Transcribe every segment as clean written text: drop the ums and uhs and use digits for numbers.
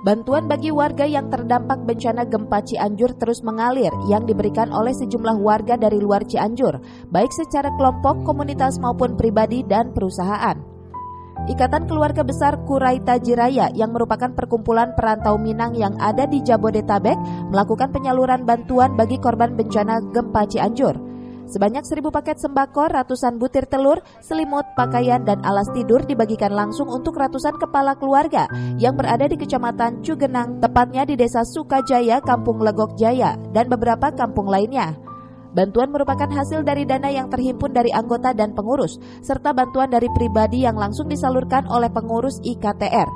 Bantuan bagi warga yang terdampak bencana gempa Cianjur terus mengalir yang diberikan oleh sejumlah warga dari luar Cianjur, baik secara kelompok, komunitas maupun pribadi dan perusahaan. Ikatan Keluarga Besar Kurai Tajiraya yang merupakan perkumpulan perantau Minang yang ada di Jabodetabek melakukan penyaluran bantuan bagi korban bencana gempa Cianjur. Sebanyak 1.000 paket sembako, ratusan butir telur, selimut, pakaian, dan alas tidur dibagikan langsung untuk ratusan kepala keluarga yang berada di Kecamatan Cugenang, tepatnya di Desa Sukajaya, Kampung Legok Jaya, dan beberapa kampung lainnya. Bantuan merupakan hasil dari dana yang terhimpun dari anggota dan pengurus, serta bantuan dari pribadi yang langsung disalurkan oleh pengurus IKTR.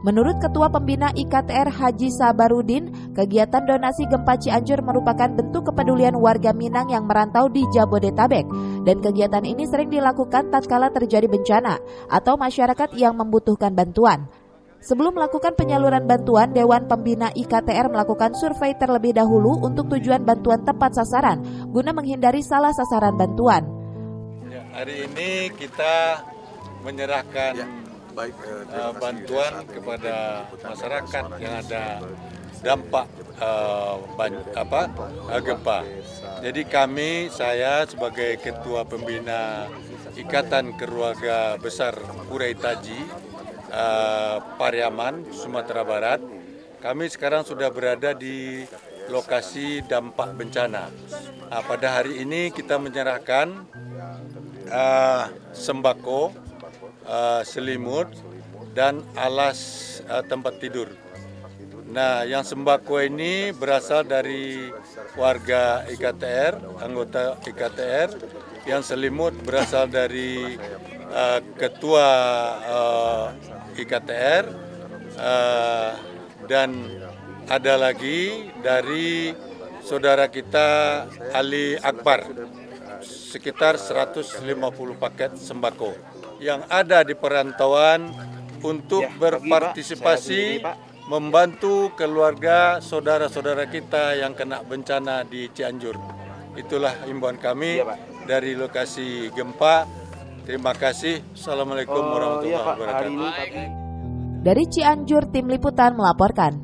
Menurut Ketua Pembina IKTR Haji Sabarudin, kegiatan donasi gempa Cianjur merupakan bentuk kepedulian warga Minang yang merantau di Jabodetabek, dan kegiatan ini sering dilakukan tatkala terjadi bencana atau masyarakat yang membutuhkan bantuan. Sebelum melakukan penyaluran bantuan, Dewan Pembina IKTR melakukan survei terlebih dahulu untuk tujuan bantuan tepat sasaran, guna menghindari salah sasaran bantuan. Hari ini kita menyerahkan bantuan kepada masyarakat yang ada dampak gempa. Jadi saya sebagai Ketua Pembina Ikatan Keluarga Besar Kurai Taji Pariaman, Sumatera Barat, kami sekarang sudah berada di lokasi dampak bencana. Pada hari ini kita menyerahkan sembako, selimut, dan alas tempat tidur. Nah, yang sembako ini berasal dari warga IKTR, anggota IKTR. Yang selimut berasal dari ketua IKTR, dan ada lagi dari saudara kita Ali Akbar, sekitar 150 paket sembako yang ada di perantauan untuk berpartisipasi membantu keluarga saudara-saudara kita yang kena bencana di Cianjur. Itulah himbauan kami dari lokasi gempa. Terima kasih. Assalamualaikum warahmatullahi wabarakatuh. Dari Cianjur, Tim Liputan melaporkan.